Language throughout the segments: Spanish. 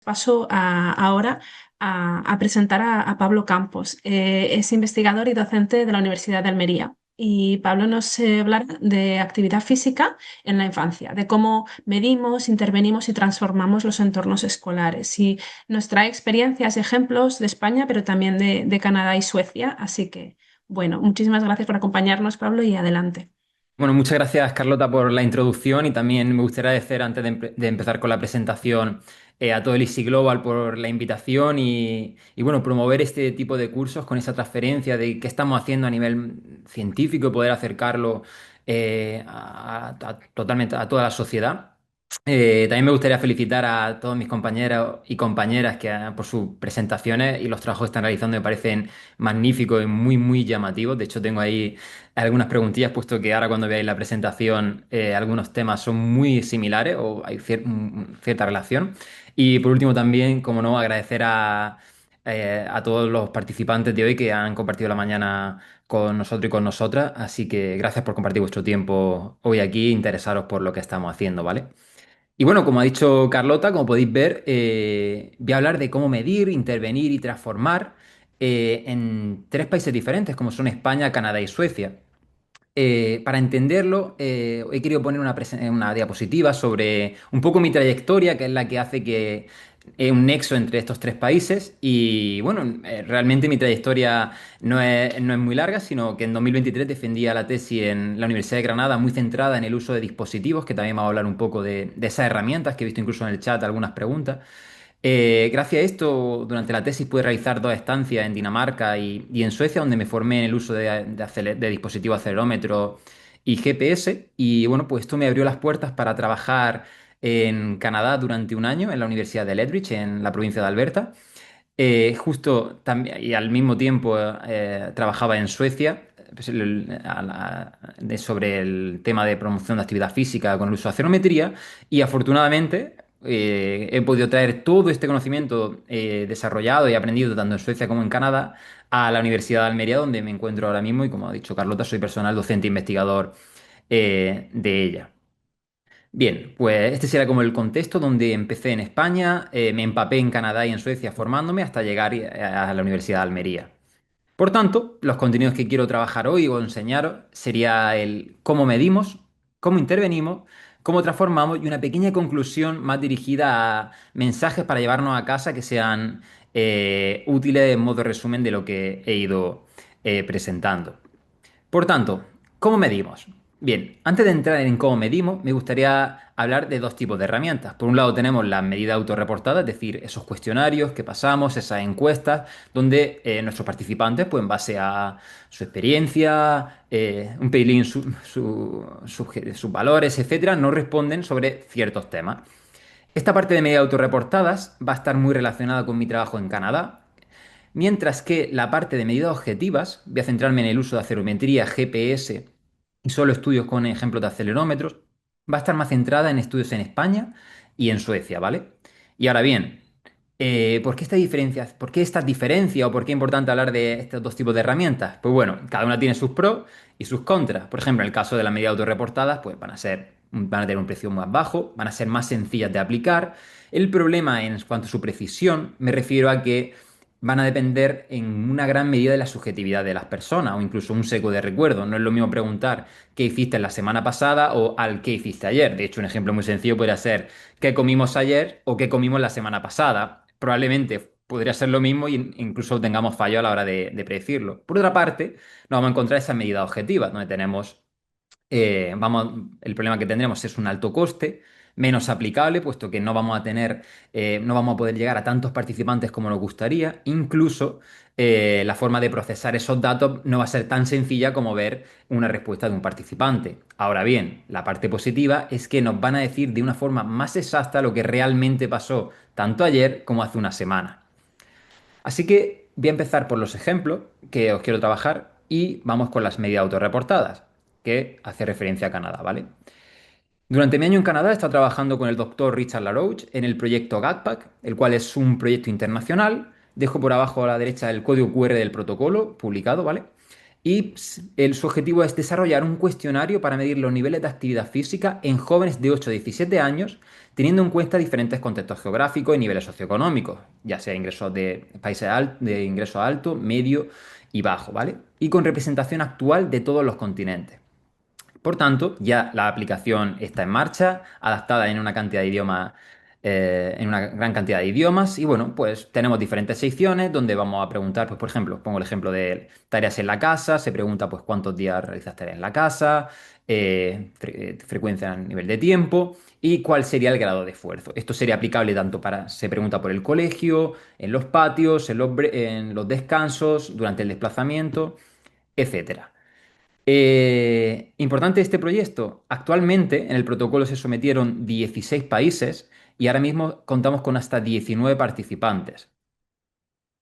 Paso ahora a presentar a Pablo Campos. Es investigador y docente de la Universidad de Almería. Y Pablo nos hablará de actividad física en la infancia, de cómo medimos, intervenimos y transformamos los entornos escolares. Y nos trae experiencias y ejemplos de España, pero también de Canadá y Suecia. Así que, bueno, muchísimas gracias por acompañarnos, Pablo, y adelante. Bueno, muchas gracias Carlota por la introducción y también me gustaría agradecer antes de empezar con la presentación a todo el Easy Global por la invitación y, bueno, promover este tipo de cursos con esa transferencia de qué estamos haciendo a nivel científico y poder acercarlo totalmente a toda la sociedad. También me gustaría felicitar a todos mis compañeros y compañeras por sus presentaciones y los trabajos que están realizando me parecen magníficos y muy, muy llamativos. De hecho, tengo ahí algunas preguntillas, puesto que ahora cuando veáis la presentación, algunos temas son muy similares o hay cierta relación. Y por último, también, como no, agradecer a todos los participantes de hoy que han compartido la mañana con nosotros y con nosotras. Así que gracias por compartir vuestro tiempo hoy aquí, interesaros por lo que estamos haciendo, ¿vale? Y bueno, como ha dicho Carlota, como podéis ver, voy a hablar de cómo medir, intervenir y transformar en tres países diferentes, como son España, Canadá y Suecia. Para entenderlo, he querido poner una diapositiva sobre un poco mi trayectoria, que es la que hace que un nexo entre estos tres países. Y bueno, realmente mi trayectoria no es muy larga, sino que en 2023 defendía la tesis en la Universidad de Granada, muy centrada en el uso de dispositivos, que también vamos a hablar un poco de esas herramientas, que he visto incluso en el chat algunas preguntas. Gracias a esto, durante la tesis pude realizar dos estancias en Dinamarca y en Suecia, donde me formé en el uso de dispositivos acelerómetros y GPS. Y bueno, pues esto me abrió las puertas para trabajar en Canadá durante un año en la Universidad de Lethbridge, en la provincia de Alberta. Justo también, y al mismo tiempo trabajaba en Suecia pues, sobre el tema de promoción de actividad física con el uso de acelerometría y afortunadamente he podido traer todo este conocimiento desarrollado y aprendido tanto en Suecia como en Canadá a la Universidad de Almería, donde me encuentro ahora mismo y como ha dicho Carlota, soy personal docente e investigador de ella. Bien, pues este será como el contexto donde empecé en España, me empapé en Canadá y en Suecia formándome hasta llegar a la Universidad de Almería. Por tanto, los contenidos que quiero trabajar hoy o enseñaros sería el cómo medimos, cómo intervenimos, cómo transformamos y una pequeña conclusión más dirigida a mensajes para llevarnos a casa que sean útiles en modo resumen de lo que he ido presentando. Por tanto, ¿cómo medimos? Bien, antes de entrar en cómo medimos, me gustaría hablar de dos tipos de herramientas. Por un lado tenemos las medidas autorreportadas, es decir, esos cuestionarios que pasamos, esas encuestas, donde nuestros participantes, pues en base a su experiencia, un pelín sus valores, etcétera, nos responden sobre ciertos temas. Esta parte de medidas autorreportadas va a estar muy relacionada con mi trabajo en Canadá, mientras que la parte de medidas objetivas, voy a centrarme en el uso de acelerometría, GPS y solo estudios con ejemplos de acelerómetros, va a estar más centrada en estudios en España y en Suecia, ¿vale? Y ahora bien, ¿por qué esta diferencia? ¿Por qué esta diferencia o por qué es importante hablar de estos dos tipos de herramientas? Pues bueno, cada una tiene sus pros y sus contras. Por ejemplo, en el caso de las medidas autorreportadas, pues van a tener un precio más bajo, van a ser más sencillas de aplicar. El problema en cuanto a su precisión, me refiero a que van a depender en una gran medida de la subjetividad de las personas o incluso un seco de recuerdo. No es lo mismo preguntar qué hiciste la semana pasada o al qué hiciste ayer. De hecho, un ejemplo muy sencillo podría ser qué comimos ayer o qué comimos la semana pasada. Probablemente podría ser lo mismo e incluso tengamos fallo a la hora de predecirlo. Por otra parte, nos vamos a encontrar esas medidas objetivas, donde tenemos el problema que tendremos es un alto coste, menos aplicable, puesto que no vamos a poder llegar a tantos participantes como nos gustaría. Incluso la forma de procesar esos datos no va a ser tan sencilla como ver una respuesta de un participante. Ahora bien, la parte positiva es que nos van a decir de una forma más exacta lo que realmente pasó tanto ayer como hace una semana. Así que voy a empezar por los ejemplos que os quiero trabajar y vamos con las medidas autorreportadas, que hace referencia a Canadá, ¿vale? Durante mi año en Canadá he estado trabajando con el doctor Richard LaRoche en el proyecto GATPAC, el cual es un proyecto internacional. Dejo por abajo a la derecha el código QR del protocolo publicado, ¿vale? y su objetivo es desarrollar un cuestionario para medir los niveles de actividad física en jóvenes de 8 a 17 años, teniendo en cuenta diferentes contextos geográficos y niveles socioeconómicos, ya sea ingresos de países de ingreso alto, medio y bajo, ¿vale? Y con representación actual de todos los continentes. Por tanto, ya la aplicación está en marcha, adaptada en una cantidad de idiomas, en una gran cantidad de idiomas. Y bueno, pues tenemos diferentes secciones donde vamos a preguntar, pues por ejemplo, pongo el ejemplo de tareas en la casa, se pregunta pues cuántos días realizas tareas en la casa, frecuencia a nivel de tiempo y cuál sería el grado de esfuerzo. Esto sería aplicable tanto para, se pregunta por el colegio, en los patios, en los descansos, durante el desplazamiento, etcétera. Importante este proyecto. Actualmente en el protocolo se sometieron 16 países y ahora mismo contamos con hasta 19 participantes.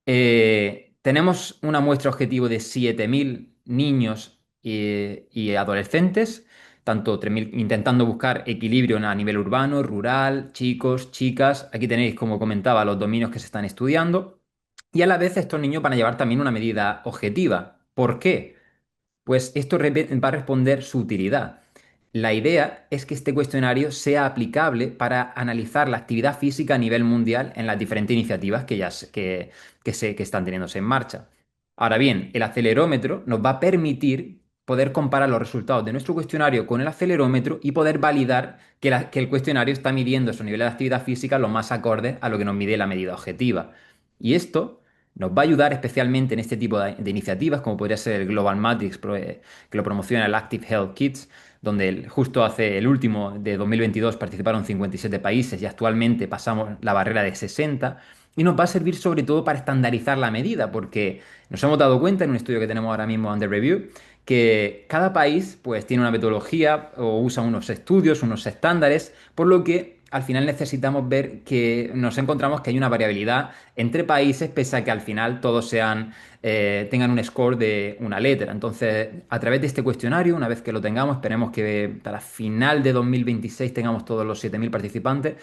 Tenemos una muestra objetivo de 7.000 niños y adolescentes, tanto 3.000 intentando buscar equilibrio a nivel urbano, rural, chicos, chicas. Aquí tenéis, como comentaba, los dominios que se están estudiando. Y a la vez estos niños van a llevar también una medida objetiva. ¿Por qué? Pues esto va a responder su utilidad. La idea es que este cuestionario sea aplicable para analizar la actividad física a nivel mundial en las diferentes iniciativas que están teniéndose en marcha. Ahora bien, el acelerómetro nos va a permitir poder comparar los resultados de nuestro cuestionario con el acelerómetro y poder validar que el cuestionario está midiendo esos niveles de actividad física lo más acordes a lo que nos mide la medida objetiva. Y esto nos va a ayudar especialmente en este tipo de iniciativas, como podría ser el Global Matrix, que lo promociona el Active Health Kids, donde justo hace el último de 2022 participaron 57 países y actualmente pasamos la barrera de 60. Y nos va a servir sobre todo para estandarizar la medida, porque nos hemos dado cuenta en un estudio que tenemos ahora mismo under review que cada país pues tiene una metodología o usa unos estudios, unos estándares, por lo que al final necesitamos ver que nos encontramos que hay una variabilidad entre países, pese a que al final todos tengan un score de una letra. Entonces, a través de este cuestionario, una vez que lo tengamos, esperemos que para final de 2026 tengamos todos los 7.000 participantes,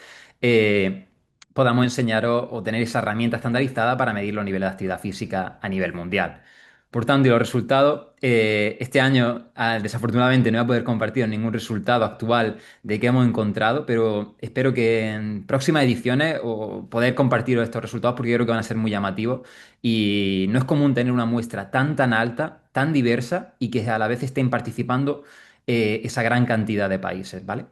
podamos enseñaros o tener esa herramienta estandarizada para medir los niveles de actividad física a nivel mundial. Por tanto, y los resultados, este año desafortunadamente no voy a poder compartir ningún resultado actual de qué hemos encontrado, pero espero que en próximas ediciones o poder compartir estos resultados porque yo creo que van a ser muy llamativos y no es común tener una muestra tan alta, tan diversa y que a la vez estén participando esa gran cantidad de países, ¿vale?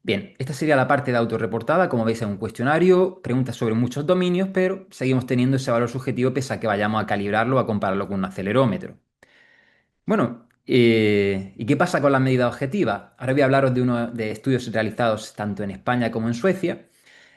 Bien, esta sería la parte de autorreportada. Como veis, es un cuestionario, preguntas sobre muchos dominios, pero seguimos teniendo ese valor subjetivo pese a que vayamos a calibrarlo o a compararlo con un acelerómetro. Bueno, ¿y qué pasa con las medidas objetivas? Ahora voy a hablaros de uno de estudios realizados tanto en España como en Suecia.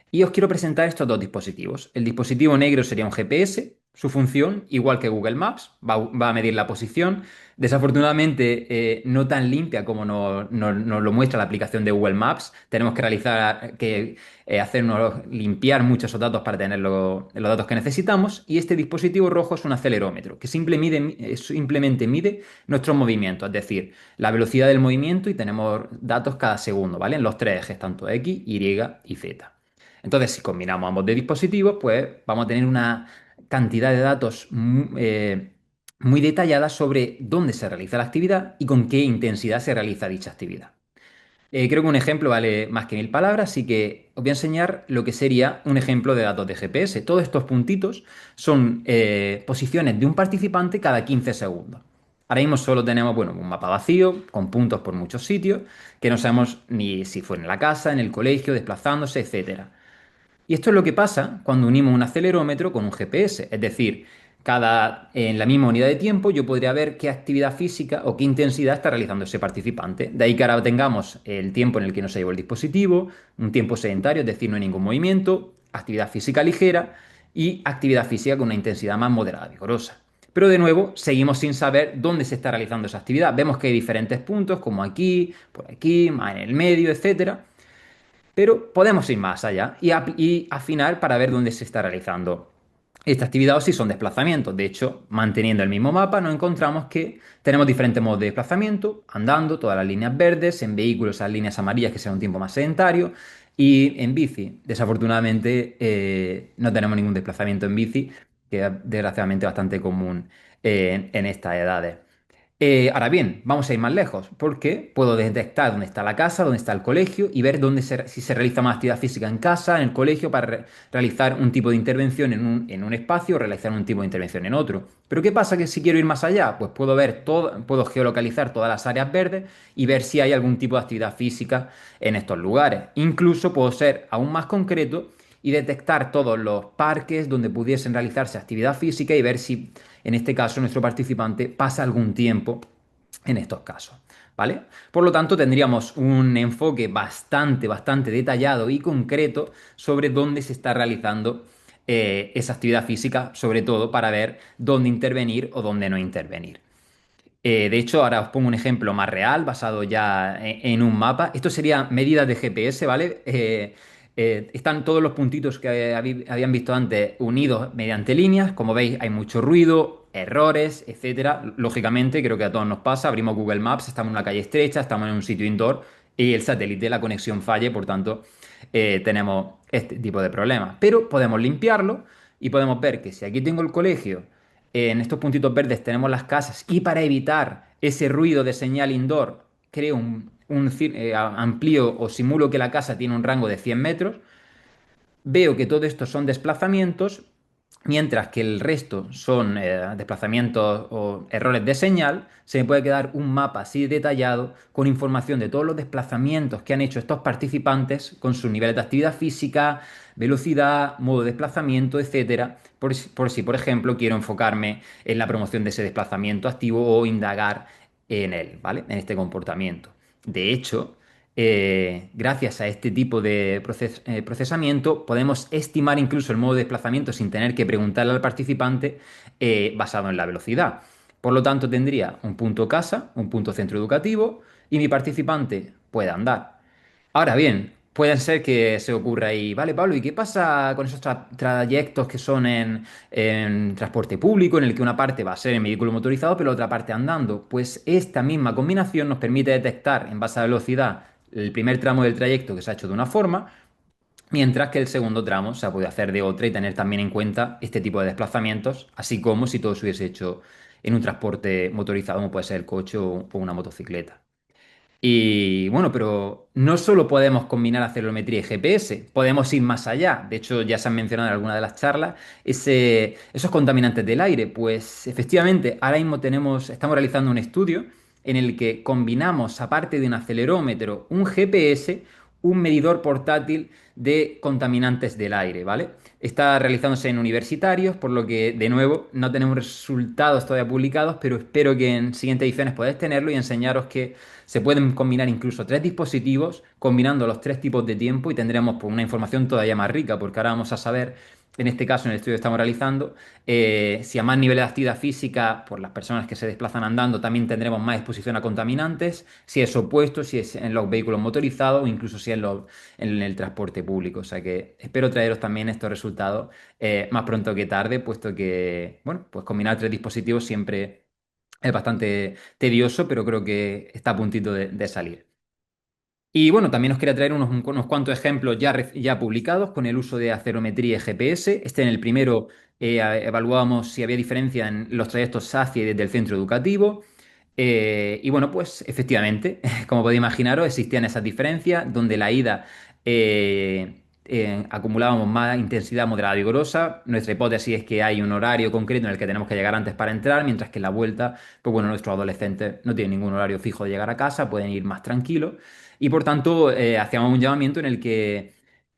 Y os quiero presentar estos dos dispositivos. El dispositivo negro sería un GPS. Su función, igual que Google Maps, va a medir la posición. Desafortunadamente, no tan limpia como nos lo muestra la aplicación de Google Maps. Tenemos que hacernos limpiar muchos esos datos para tener los datos que necesitamos. Y este dispositivo rojo es un acelerómetro, que simplemente mide nuestros movimientos, es decir, la velocidad del movimiento y tenemos datos cada segundo, ¿vale? En los tres ejes, tanto X, Y y Z. Entonces, si combinamos ambos de dispositivos, pues vamos a tener una cantidad de datos muy detallada sobre dónde se realiza la actividad y con qué intensidad se realiza dicha actividad. Creo que un ejemplo vale más que 1.000 palabras, así que os voy a enseñar lo que sería un ejemplo de datos de GPS. Todos estos puntitos son posiciones de un participante cada 15 segundos. Ahora mismo solo tenemos, bueno, un mapa vacío con puntos por muchos sitios, que no sabemos ni si fue en la casa, en el colegio, desplazándose, etcétera. Y esto es lo que pasa cuando unimos un acelerómetro con un GPS. Es decir, en la misma unidad de tiempo yo podría ver qué actividad física o qué intensidad está realizando ese participante. De ahí que ahora tengamos el tiempo en el que no se llevó el dispositivo, un tiempo sedentario, es decir, no hay ningún movimiento, actividad física ligera y actividad física con una intensidad más moderada, vigorosa. Pero de nuevo, seguimos sin saber dónde se está realizando esa actividad. Vemos que hay diferentes puntos, como aquí, por aquí, más en el medio, etcétera. Pero podemos ir más allá y afinar para ver dónde se está realizando esta actividad o si son desplazamientos. De hecho, manteniendo el mismo mapa, nos encontramos que tenemos diferentes modos de desplazamiento, andando, todas las líneas verdes, en vehículos, las líneas amarillas que sean un tiempo más sedentario, y en bici. Desafortunadamente, no tenemos ningún desplazamiento en bici, que es desgraciadamente bastante común en estas edades. Ahora bien, vamos a ir más lejos, porque puedo detectar dónde está la casa, dónde está el colegio y ver si se realiza más actividad física en casa, en el colegio, para realizar un tipo de intervención en un espacio o realizar un tipo de intervención en otro. Pero ¿qué pasa que si quiero ir más allá? Pues puedo ver todo, puedo geolocalizar todas las áreas verdes y ver si hay algún tipo de actividad física en estos lugares. Incluso puedo ser aún más concreto y detectar todos los parques donde pudiesen realizarse actividad física y ver si en este caso nuestro participante pasa algún tiempo en estos casos. ¿Vale? Por lo tanto, tendríamos un enfoque bastante detallado y concreto sobre dónde se está realizando esa actividad física, sobre todo para ver dónde intervenir o dónde no intervenir. De hecho, ahora os pongo un ejemplo más real, basado ya en un mapa. Esto sería medidas de GPS, ¿vale? Están todos los puntitos que habían visto antes unidos mediante líneas. Como veis, hay mucho ruido, errores, etcétera. Lógicamente, creo que a todos nos pasa. Abrimos Google Maps, estamos en una calle estrecha, estamos en un sitio indoor y el satélite, la conexión falle, por tanto, tenemos este tipo de problemas. Pero podemos limpiarlo y podemos ver que si aquí tengo el colegio, en estos puntitos verdes tenemos las casas y para evitar ese ruido de señal indoor, creo amplío o simulo que la casa tiene un rango de 100 metros. Veo que todo esto son desplazamientos, mientras que el resto son desplazamientos o errores de señal. Se me puede quedar un mapa así detallado con información de todos los desplazamientos que han hecho estos participantes con sus niveles de actividad física, velocidad, modo de desplazamiento, etcétera. Por si, por ejemplo, quiero enfocarme en la promoción de ese desplazamiento activo o indagar en él, ¿vale? En este comportamiento. De hecho, gracias a este tipo de procesamiento, podemos estimar incluso el modo de desplazamiento sin tener que preguntarle al participante basado en la velocidad. Por lo tanto, tendría un punto casa, un punto centro educativo y mi participante puede andar. Ahora bien, puede ser que se ocurra ahí, vale, Pablo, ¿y qué pasa con esos trayectos que son en transporte público, en el que una parte va a ser en vehículo motorizado, pero la otra parte andando? Pues esta misma combinación nos permite detectar en base a velocidad el primer tramo del trayecto que se ha hecho de una forma, mientras que el segundo tramo se ha podido hacer de otra y tener también en cuenta este tipo de desplazamientos, así como si todo se hubiese hecho en un transporte motorizado, como puede ser el coche o una motocicleta. Y bueno, pero no solo podemos combinar acelerometría y GPS, podemos ir más allá. De hecho, ya se han mencionado en alguna de las charlas esos contaminantes del aire. Pues efectivamente, ahora mismo estamos realizando un estudio en el que combinamos, aparte de un acelerómetro, un GPS, un medidor portátil de contaminantes del aire, ¿vale? Está realizándose en universitarios, por lo que, de nuevo, no tenemos resultados todavía publicados, pero espero que en siguientes ediciones podáis tenerlo y enseñaros que se pueden combinar incluso tres dispositivos, combinando los tres tipos de tiempo y tendremos pues, una información todavía más rica, porque ahora vamos a saber, en este caso, en el estudio que estamos realizando, si a más nivel de actividad física, por las personas que se desplazan andando, también tendremos más exposición a contaminantes, si es opuesto, si es en los vehículos motorizados o incluso si es en el transporte público. O sea que espero traeros también estos resultados más pronto que tarde, puesto que, bueno, pues combinar tres dispositivos siempre es bastante tedioso, pero creo que está a puntito de salir. Y bueno, también os quería traer unos cuantos ejemplos ya publicados con el uso de acelerometría y GPS. En el primero evaluábamos si había diferencia en los trayectos hacia y desde el centro educativo. Y bueno, pues efectivamente, como podéis imaginaros, existían esas diferencias donde la ida acumulábamos más intensidad moderada y vigorosa. Nuestra hipótesis es que hay un horario concreto en el que tenemos que llegar antes para entrar, mientras que en la vuelta, pues bueno, nuestros adolescentes no tienen ningún horario fijo de llegar a casa, pueden ir más tranquilos. Y por tanto, hacíamos un llamamiento en el que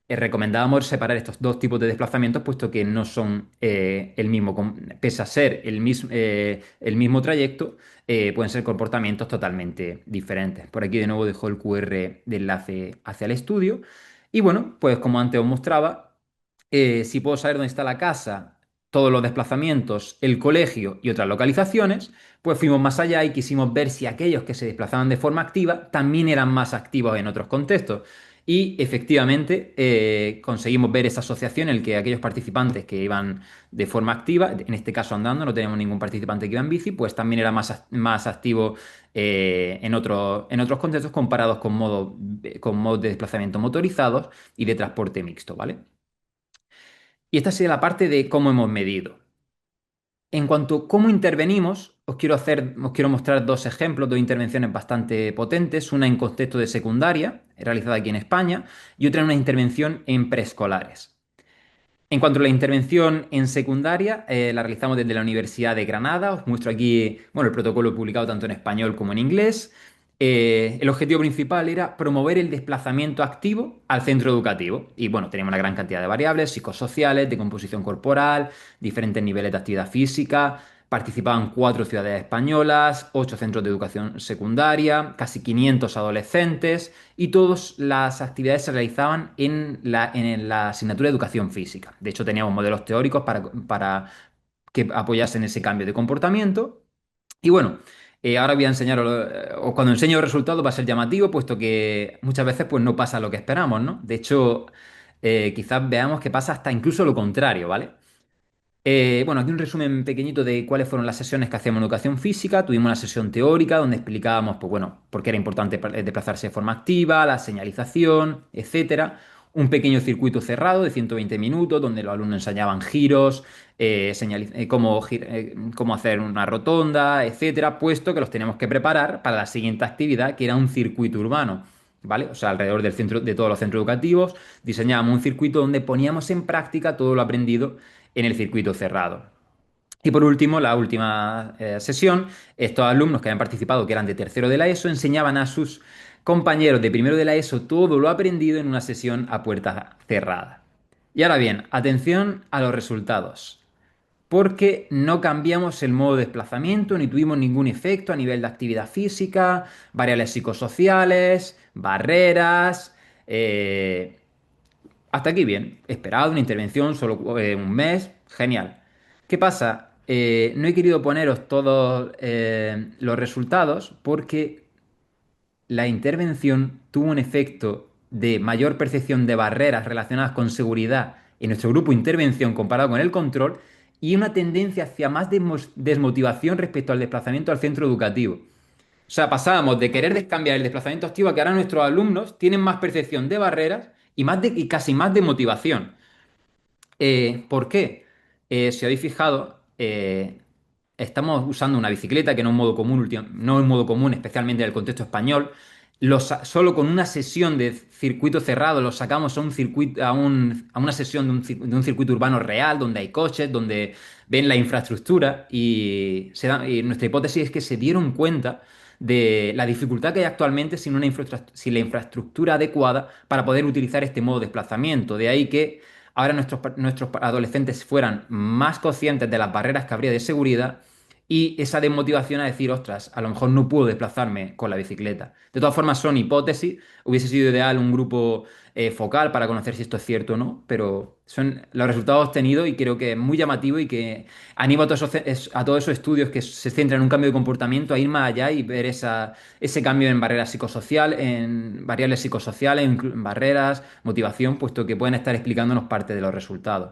recomendábamos separar estos dos tipos de desplazamientos, puesto que no son el mismo, pese a ser el mismo trayecto, pueden ser comportamientos totalmente diferentes. Por aquí de nuevo dejo el QR de enlace hacia el estudio. Y bueno, pues como antes os mostraba, si puedo saber dónde está la casa, todos los desplazamientos, el colegio y otras localizaciones, pues fuimos más allá y quisimos ver si aquellos que se desplazaban de forma activa también eran más activos en otros contextos. Y efectivamente conseguimos ver esa asociación en la que aquellos participantes que iban de forma activa, en este caso andando, no tenemos ningún participante que iba en bici, pues también era más activo en otros contextos comparados con modos de desplazamiento motorizados y de transporte mixto, ¿vale? Y esta sería la parte de cómo hemos medido. En cuanto a cómo intervenimos, os quiero mostrar dos ejemplos, dos intervenciones bastante potentes, una en contexto de secundaria, realizada aquí en España, y otra en una intervención en preescolares. En cuanto a la intervención en secundaria, la realizamos desde la Universidad de Granada. Os muestro aquí, bueno, el protocolo publicado tanto en español como en inglés. El objetivo principal era promover el desplazamiento activo al centro educativo. Y bueno, teníamos una gran cantidad de variables psicosociales, de composición corporal, diferentes niveles de actividad física. Participaban 4 ciudades españolas, 8 centros de educación secundaria, casi 500 adolescentes y todas las actividades se realizaban en la asignatura de educación física. De hecho, teníamos modelos teóricos para que apoyasen ese cambio de comportamiento. Y bueno, ahora voy a enseñaros, o cuando enseño el resultado va a ser llamativo, puesto que muchas veces pues, no pasa lo que esperamos, ¿no? De hecho, quizás veamos que pasa hasta incluso lo contrario, ¿vale? Bueno, aquí un resumen pequeñito de cuáles fueron las sesiones que hacíamos en educación física. Tuvimos una sesión teórica donde explicábamos, pues bueno, por qué era importante desplazarse de forma activa, la señalización, etcétera. Un pequeño circuito cerrado de 120 minutos donde los alumnos enseñaban giros, cómo hacer una rotonda, etcétera, puesto que los teníamos que preparar para la siguiente actividad, que era un circuito urbano. ¿Vale? O sea, alrededor del centro, de todos los centros educativos, diseñábamos un circuito donde poníamos en práctica todo lo aprendido en el circuito cerrado. Y por último, la última sesión, estos alumnos que habían participado, que eran de tercero de la ESO, enseñaban a sus compañeros de primero de la ESO todo lo aprendido en una sesión a puerta cerrada. Y ahora bien, atención a los resultados, porque no cambiamos el modo de desplazamiento ni tuvimos ningún efecto a nivel de actividad física, variables psicosociales, barreras, hasta aquí bien, esperado, una intervención, solo un mes, genial. ¿Qué pasa? No he querido poneros todos los resultados porque la intervención tuvo un efecto de mayor percepción de barreras relacionadas con seguridad en nuestro grupo de intervención comparado con el control y una tendencia hacia más desmotivación respecto al desplazamiento al centro educativo. O sea, pasábamos de querer cambiar el desplazamiento activo a que ahora nuestros alumnos tienen más percepción de barreras y casi más de motivación. ¿Por qué? Si habéis fijado, estamos usando una bicicleta que no es un modo común, no es un modo común, especialmente en el contexto español. Solo con una sesión de circuito cerrado lo sacamos a un circuito, a una sesión de un circuito urbano real, donde hay coches, donde ven la infraestructura y nuestra hipótesis es que se dieron cuenta de la dificultad que hay actualmente sin la infraestructura adecuada para poder utilizar este modo de desplazamiento. De ahí que ahora nuestros adolescentes fueran más conscientes de las barreras que habría de seguridad y esa desmotivación a decir, ostras, a lo mejor no puedo desplazarme con la bicicleta. De todas formas, son hipótesis. Hubiese sido ideal un grupo focal para conocer si esto es cierto o no, pero son los resultados obtenidos y creo que es muy llamativo y que animo a todos esos estudios que se centran en un cambio de comportamiento a ir más allá y ver ese cambio en barreras psicosociales, en variables psicosociales, en barreras, motivación, puesto que pueden estar explicándonos parte de los resultados.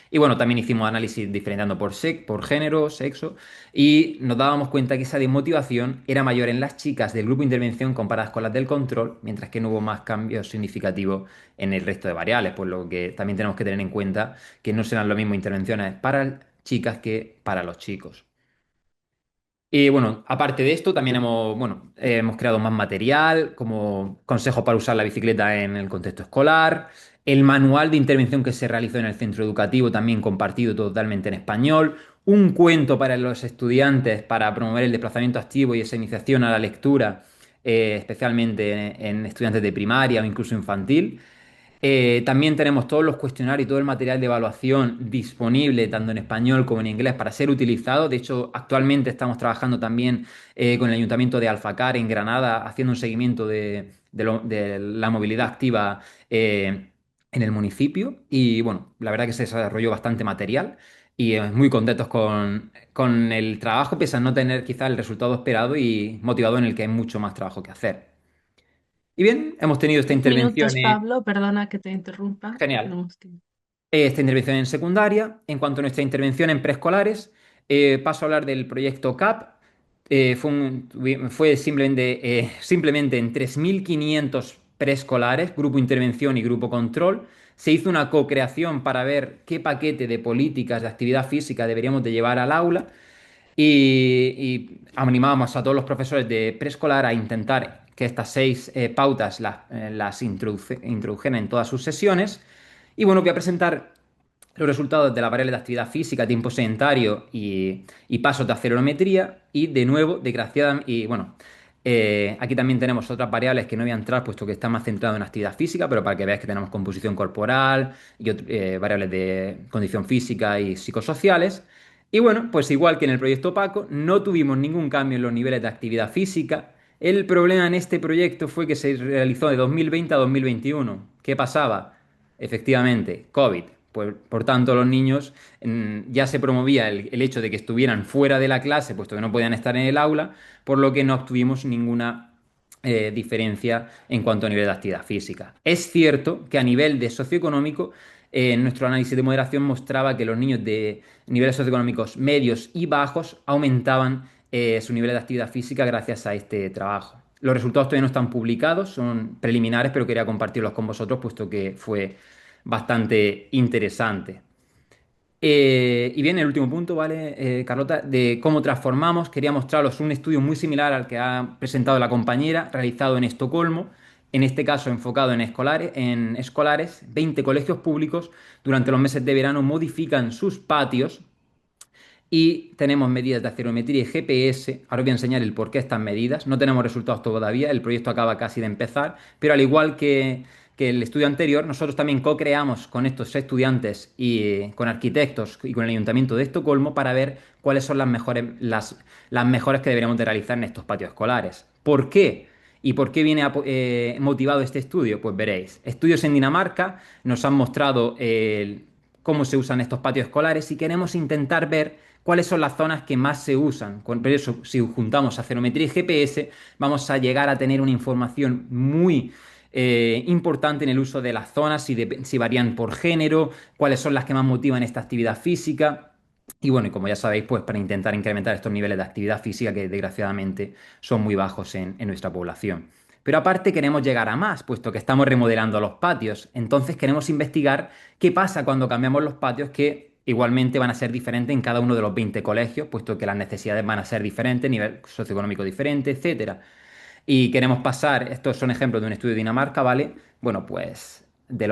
Y bueno, también hicimos análisis diferenciando por género, sexo, y nos dábamos cuenta que esa desmotivación era mayor en las chicas del grupo de intervención comparadas con las del control, mientras que no hubo más cambios significativos en el resto de variables, por lo que también tenemos que tener en cuenta que no serán lo mismo intervenciones para chicas que para los chicos. Y bueno, aparte de esto, también hemos creado más material, como consejos para usar la bicicleta en el contexto escolar, el manual de intervención que se realizó en el centro educativo, también compartido totalmente en español, un cuento para los estudiantes para promover el desplazamiento activo y esa iniciación a la lectura, especialmente en estudiantes de primaria o incluso infantil. También tenemos todos los cuestionarios y todo el material de evaluación disponible tanto en español como en inglés para ser utilizado. De hecho, actualmente estamos trabajando también con el Ayuntamiento de Alfacar en Granada, haciendo un seguimiento de la movilidad activa en el municipio. Y bueno, la verdad que se desarrolló bastante material y muy contentos con el trabajo, pese a no tener quizá el resultado esperado y motivado en el que hay mucho más trabajo que hacer. Y bien, hemos tenido esta 10 intervención. minutos, Pablo, perdona que te interrumpa. Genial. Tenemos que... Esta intervención en secundaria. En cuanto a nuestra intervención en preescolares, paso a hablar del proyecto CAP. Fue simplemente en 3.500 preescolares, grupo intervención y grupo control. Se hizo una co-creación para ver qué paquete de políticas de actividad física deberíamos de llevar al aula y animábamos a todos los profesores de preescolar a intentar que estas 6 pautas las introdujeran en todas sus sesiones. Y bueno, voy a presentar los resultados de la variable de actividad física, tiempo sedentario y pasos de acelerometría. Y de nuevo, desgraciadamente, y bueno, aquí también tenemos otras variables que no voy a entrar, puesto que están más centradas en actividad física, pero para que veáis que tenemos composición corporal y variables de condición física y psicosociales. Y bueno, pues igual que en el proyecto Paco, no tuvimos ningún cambio en los niveles de actividad física. El problema en este proyecto fue que se realizó de 2020 a 2021. ¿Qué pasaba? Efectivamente, COVID. Pues, por tanto, los niños ya se promovía el hecho de que estuvieran fuera de la clase, puesto que no podían estar en el aula, por lo que no obtuvimos ninguna diferencia en cuanto a nivel de actividad física. Es cierto que a nivel de socioeconómico, nuestro análisis de moderación mostraba que los niños de niveles socioeconómicos medios y bajos aumentaban su nivel de actividad física gracias a este trabajo. Los resultados todavía no están publicados, son preliminares, pero quería compartirlos con vosotros, puesto que fue bastante interesante. Y bien, el último punto, ¿vale, Carlota? De cómo transformamos. Quería mostraros un estudio muy similar al que ha presentado la compañera, realizado en Estocolmo, en este caso enfocado en escolares. 20 colegios públicos durante los meses de verano modifican sus patios y tenemos medidas de acelerometría y GPS. Ahora os voy a enseñar el por qué estas medidas. No tenemos resultados todavía, el proyecto acaba casi de empezar, pero al igual que el estudio anterior, nosotros también co-creamos con estos estudiantes y con arquitectos y con el Ayuntamiento de Estocolmo para ver cuáles son las mejores que deberíamos de realizar en estos patios escolares. ¿Por qué? ¿Y por qué viene motivado este estudio? Pues veréis. Estudios en Dinamarca nos han mostrado cómo se usan estos patios escolares y queremos intentar ver cuáles son las zonas que más se usan. Por eso, si juntamos acelerometría y GPS, vamos a llegar a tener una información muy importante en el uso de las zonas, si varían por género, cuáles son las que más motivan esta actividad física. Y bueno, y como ya sabéis, pues para intentar incrementar estos niveles de actividad física que desgraciadamente son muy bajos en nuestra población. Pero aparte queremos llegar a más, puesto que estamos remodelando los patios. Entonces queremos investigar qué pasa cuando cambiamos los patios, que igualmente van a ser diferentes en cada uno de los 20 colegios, puesto que las necesidades van a ser diferentes, nivel socioeconómico diferente, etcétera. Y queremos pasar, estos son ejemplos de un estudio de Dinamarca, ¿vale? Bueno, pues de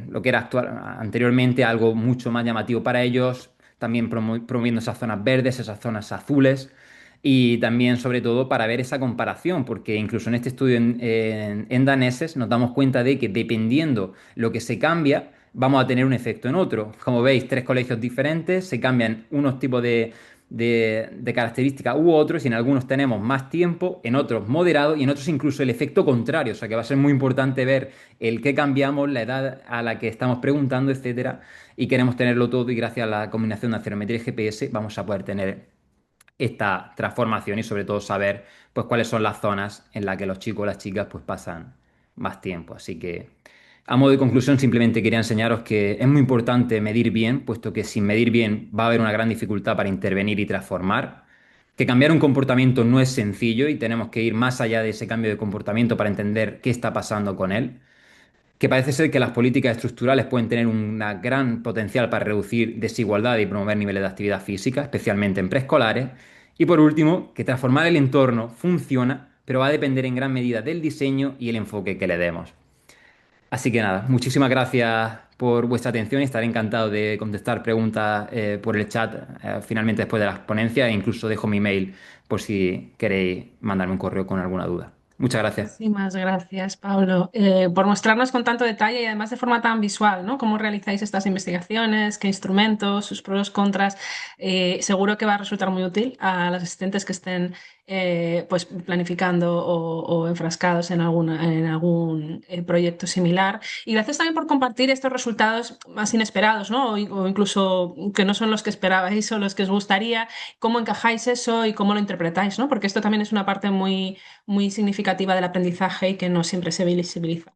lo que era anteriormente, algo mucho más llamativo para ellos, también promoviendo esas zonas verdes, esas zonas azules, y también sobre todo para ver esa comparación, porque incluso en este estudio en daneses nos damos cuenta de que dependiendo lo que se cambia, vamos a tener un efecto en otro. Como veis, 3 colegios diferentes, se cambian unos tipos de características u otros, y en algunos tenemos más tiempo, en otros moderado y en otros incluso el efecto contrario. O sea que va a ser muy importante ver el qué cambiamos, la edad a la que estamos preguntando, etcétera, y queremos tenerlo todo, y gracias a la combinación de acelerometría y GPS vamos a poder tener esta transformación y sobre todo saber pues cuáles son las zonas en las que los chicos o las chicas pues pasan más tiempo. Así que a modo de conclusión simplemente quería enseñaros que es muy importante medir bien, puesto que sin medir bien va a haber una gran dificultad para intervenir y transformar, que cambiar un comportamiento no es sencillo y tenemos que ir más allá de ese cambio de comportamiento para entender qué está pasando con él, que parece ser que las políticas estructurales pueden tener un gran potencial para reducir desigualdad y promover niveles de actividad física, especialmente en preescolares. Y por último, que transformar el entorno funciona, pero va a depender en gran medida del diseño y el enfoque que le demos. Así que nada, muchísimas gracias por vuestra atención y estaré encantado de contestar preguntas por el chat finalmente después de las ponencias, e incluso dejo mi mail por si queréis mandarme un correo con alguna duda. Muchas gracias. Muchísimas gracias, Pablo, por mostrarnos con tanto detalle y además de forma tan visual, ¿no? Cómo realizáis estas investigaciones, qué instrumentos, sus pros, contras. Seguro que va a resultar muy útil a los asistentes que estén pues planificando o enfrascados en algún proyecto similar. Y gracias también por compartir estos resultados más inesperados, ¿no? O incluso que no son los que esperabais o los que os gustaría, cómo encajáis eso y cómo lo interpretáis, ¿no? Porque esto también es una parte muy significativa del aprendizaje y que no siempre se visibiliza.